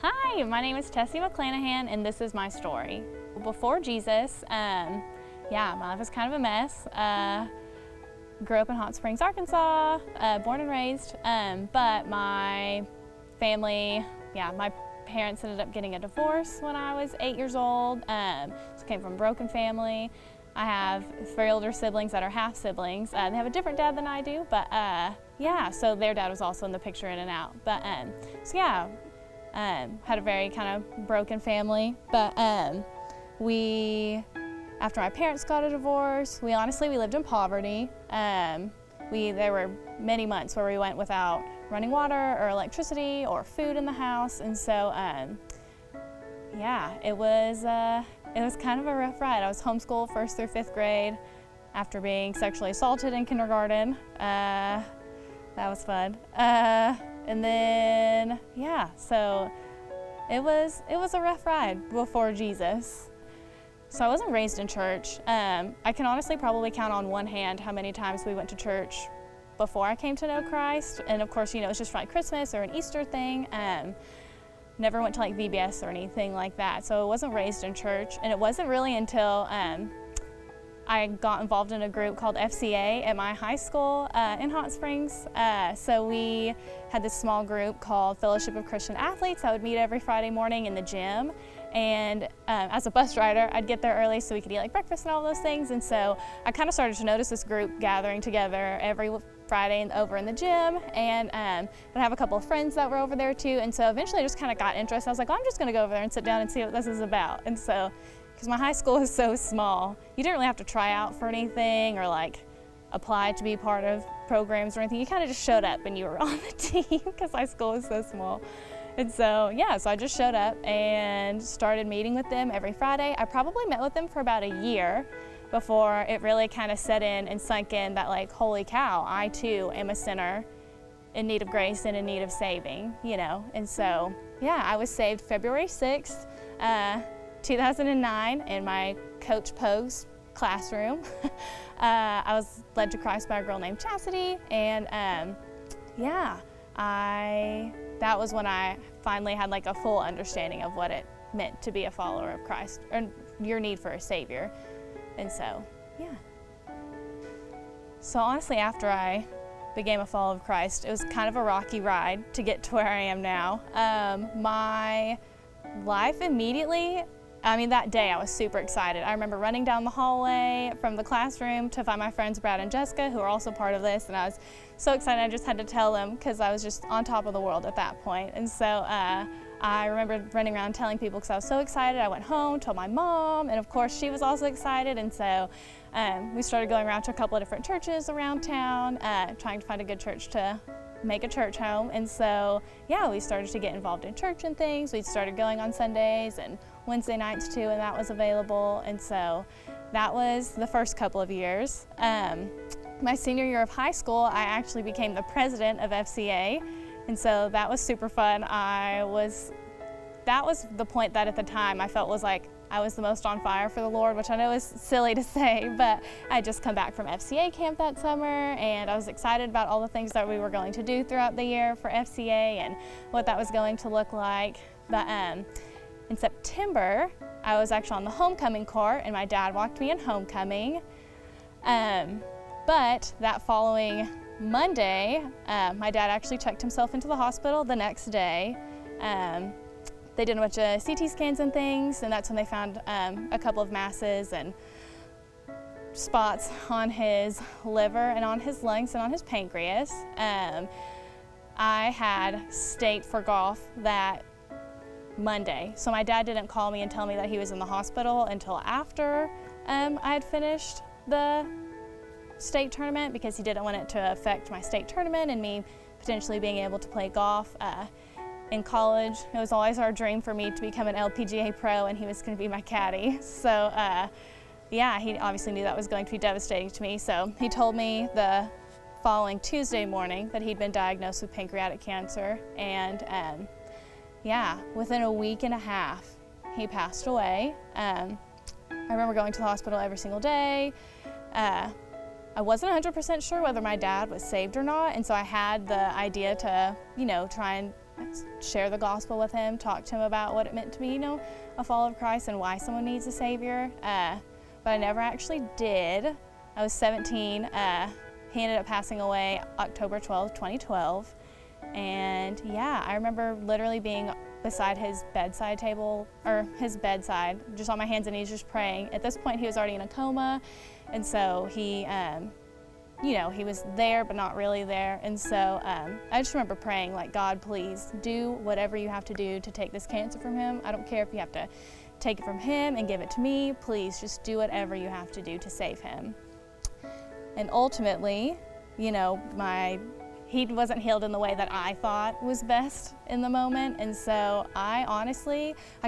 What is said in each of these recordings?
Hi, my name is Tessie McClenahan, and this is my story. Before Jesus, my life was kind of a mess. Grew up in Hot Springs, Arkansas, born and raised, but my family, my parents ended up getting a divorce when I was 8 years old, so I came from a broken family. I have 3 older siblings that are half siblings. They have a different dad than I do, but so their dad was also in the picture in and out. But had a very kind of broken family, but after my parents got a divorce, we lived in poverty. There were many months where we went without running water or electricity or food in the house, and so it was kind of a rough ride. I was homeschooled 1st through 5th grade after being sexually assaulted in kindergarten. That was fun. And then, so it was a rough ride before Jesus. So I wasn't raised in church. I can honestly probably count on one hand how many times we went to church before I came to know Christ. And of course, it's just for like Christmas or an Easter thing. Never went to like VBS or anything like that. So I wasn't raised in church. And it wasn't really until I got involved in a group called FCA at my high school in Hot Springs. So we had this small group called Fellowship of Christian Athletes that would meet every Friday morning in the gym. And as a bus driver, I'd get there early so we could eat like breakfast and all those things. And so I kind of started to notice this group gathering together every Friday over in the gym. And I'd have a couple of friends that were over there too. And so eventually I just kind of got interested. I was like, I'm just going to go over there and sit down and see what this is about. And so, because my high school is so small, you didn't really have to try out for anything or like apply to be part of programs or anything. You kind of just showed up and you were on the team because high school was so small. And so, so I just showed up and started meeting with them every Friday. I probably met with them for about a year before it really kind of set in and sunk in that like, holy cow, I too am a sinner in need of grace and in need of saving, And so, I was saved February 6th, 2009 in my Coach Pogue's classroom. I was led to Christ by a girl named Chastity, and that was when I finally had like a full understanding of what it meant to be a follower of Christ and your need for a Savior. And so, So honestly, after I became a follower of Christ, it was kind of a rocky ride to get to where I am now. My life immediately, that day I was super excited. I remember running down the hallway from the classroom to find my friends Brad and Jessica, who are also part of this, and I was so excited I just had to tell them because I was just on top of the world at that point. And so I remember running around telling people because I was so excited. I went home, told my mom, and of course she was also excited. And so we started going around to a couple of different churches around town, trying to find a good church to make a church home. And so, we started to get involved in church and things. We started going on Sundays and Wednesday nights too, and that was available. And so that was the first couple of years. My senior year of high school, I actually became the president of FCA. And so that was super fun. That was the point that at the time I felt was like I was the most on fire for the Lord, which I know is silly to say, but I had just come back from FCA camp that summer, and I was excited about all the things that we were going to do throughout the year for FCA and what that was going to look like. But in September, I was actually on the homecoming court, and my dad walked me in homecoming. But that following Monday, my dad actually checked himself into the hospital the next day. They did a bunch of CT scans and things, and that's when they found a couple of masses and spots on his liver and on his lungs and on his pancreas. I had state for golf that Monday, so my dad didn't call me and tell me that he was in the hospital until after I had finished the state tournament, because he didn't want it to affect my state tournament and me potentially being able to play golf. In college, it was always our dream for me to become an LPGA pro, and he was going to be my caddy. So he obviously knew that was going to be devastating to me. So he told me the following Tuesday morning that he'd been diagnosed with pancreatic cancer. And within a week and a half, he passed away. I remember going to the hospital every single day. I wasn't 100% sure whether my dad was saved or not, and so I had the idea to, try and share the gospel with him, talk to him about what it meant to be, a follower of Christ and why someone needs a Savior. But I never actually did. I was 17. He ended up passing away October 12th, 2012. And yeah, I remember literally being beside his bedside table, or his bedside, just on my hands and knees, just praying. At this point, he was already in a coma. And so he was there, but not really there. And so I just remember praying, like, God, please do whatever you have to do to take this cancer from him. I don't care if you have to take it from him and give it to me. Please just do whatever you have to do to save him. And ultimately, he wasn't healed in the way that I thought was best in the moment. And so I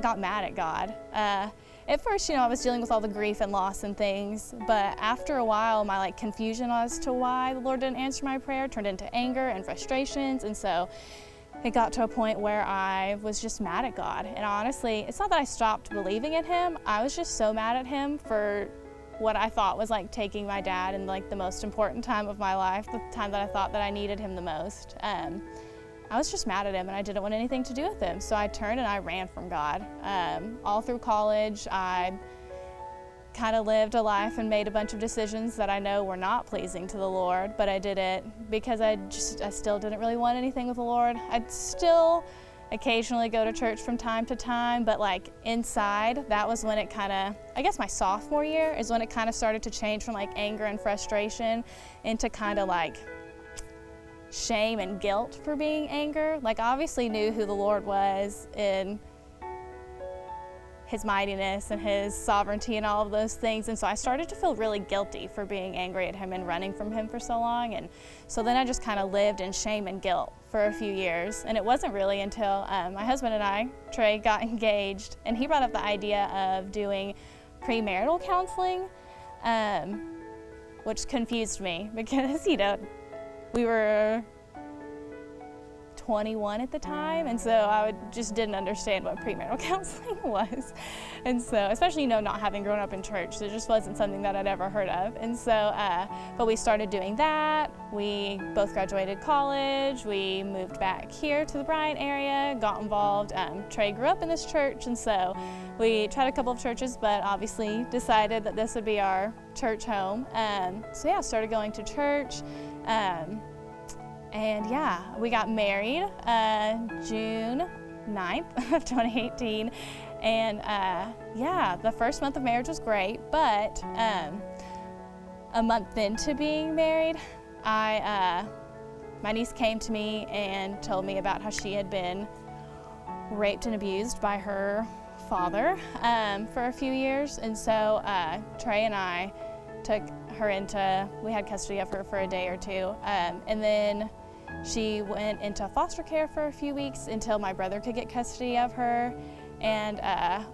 got mad at God. At first, I was dealing with all the grief and loss and things, but after a while, my confusion as to why the Lord didn't answer my prayer turned into anger and frustrations. And so it got to a point where I was just mad at God. And honestly, it's not that I stopped believing in him. I was just so mad at him for what I thought was taking my dad in the most important time of my life, the time that I thought that I needed him the most. I was just mad at him, and I didn't want anything to do with him. So I turned and I ran from God. All through college, I kind of lived a life and made a bunch of decisions that I know were not pleasing to the Lord, but I did it because I still didn't really want anything with the Lord. I'd still occasionally go to church from time to time, but inside, that was when it I guess my sophomore year is when it kind of started to change from anger and frustration into kind of shame and guilt for being anger. I obviously knew who the Lord was in his mightiness and his sovereignty and all of those things. And so I started to feel really guilty for being angry at him and running from him for so long. And so then I just kind of lived in shame and guilt for a few years. And it wasn't really until my husband and I, Trey, got engaged, and he brought up the idea of doing premarital counseling, which confused me because, we were 21 at the time, and so I just didn't understand what premarital counseling was. And so, especially, not having grown up in church, it just wasn't something that I'd ever heard of. And so, but we started doing that. We both graduated college. We moved back here to the Bryant area, got involved. Trey grew up in this church, and so we tried a couple of churches, but obviously decided that this would be our church home. So yeah, started going to church. And yeah, we got married June 9th of 2018. And yeah, the first month of marriage was great, but a month into being married, my niece came to me and told me about how she had been raped and abused by her father for a few years. And so Trey and I took her we had custody of her for a day or two. And then she went into foster care for a few weeks until my brother could get custody of her. And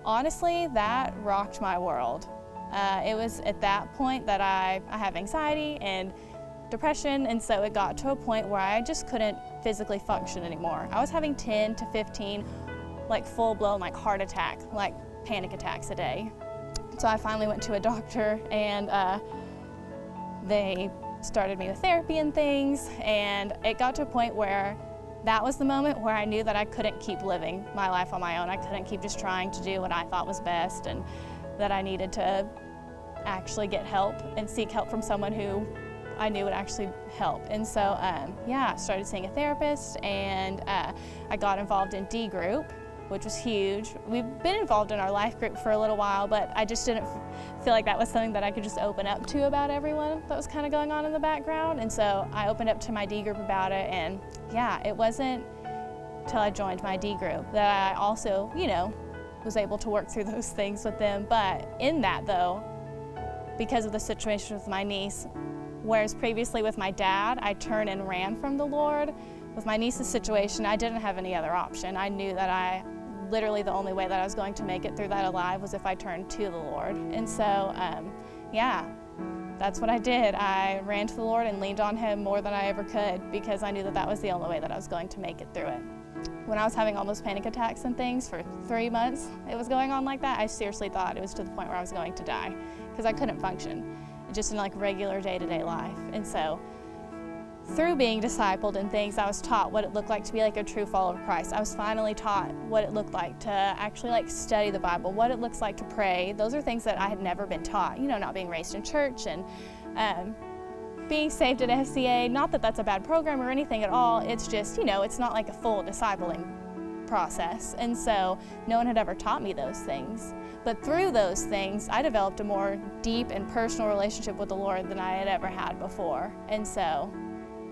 honestly, that rocked my world. It was at that point that I have anxiety and depression, and so it got to a point where I just couldn't physically function anymore. I was having 10 to 15 full-blown heart attack, panic attacks a day. So I finally went to a doctor, and they started me with therapy and things, and it got to a point where that was the moment where I knew that I couldn't keep living my life on my own. I couldn't keep just trying to do what I thought was best, and that I needed to actually get help and seek help from someone who I knew would actually help. And so, yeah, I started seeing a therapist, and I got involved in D group, which was huge. We've been involved in our life group for a little while, but I just didn't feel like that was something that I could just open up to about everyone that was kind of going on in the background. And so I opened up to my D group about it, and yeah, it wasn't till I joined my D group that I also, was able to work through those things with them. But in that, though, because of the situation with my niece, whereas previously with my dad, I turned and ran from the Lord, with my niece's situation, I didn't have any other option. I knew that literally the only way that I was going to make it through that alive was if I turned to the Lord. And so, yeah, that's what I did. I ran to the Lord and leaned on Him more than I ever could, because I knew that that was the only way that I was going to make it through it. When I was having all those panic attacks and things for 3 months, it was going on like that, I seriously thought it was to the point where I was going to die, because I couldn't function just in regular day-to-day life. And so through being discipled in things, I was taught what it looked like to be like a true follower of Christ. I was finally taught what it looked like to actually like study the Bible, what it looks like to pray. Those are things that I had never been taught, you know, not being raised in church and being saved at FCA. Not that that's a bad program or anything at all. It's just, you know, it's not like a full discipling process. And so no one had ever taught me those things. But through those things, I developed a more deep and personal relationship with the Lord than I had ever had before. And so,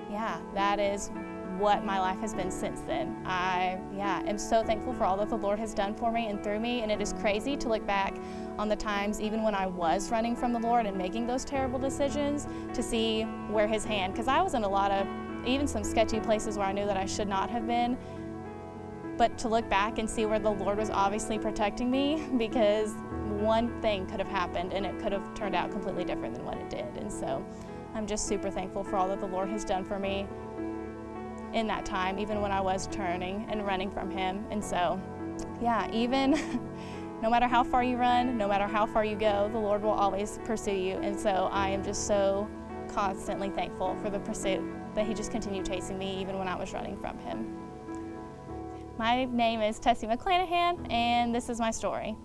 yeah, that is what my life has been since then. I am so thankful for all that the Lord has done for me and through me, and it is crazy to look back on the times even when I was running from the Lord and making those terrible decisions to see where His hand, because I was in a lot of, even some sketchy places where I knew that I should not have been, but to look back and see where the Lord was obviously protecting me, because one thing could have happened and it could have turned out completely different than what it did. And so I'm just super thankful for all that the Lord has done for me in that time, even when I was turning and running from Him. And so, yeah, even no matter how far you run, no matter how far you go, the Lord will always pursue you. And so I am just so constantly thankful for the pursuit that He just continued chasing me even when I was running from Him. My name is Tessie McClenahan, and this is my story.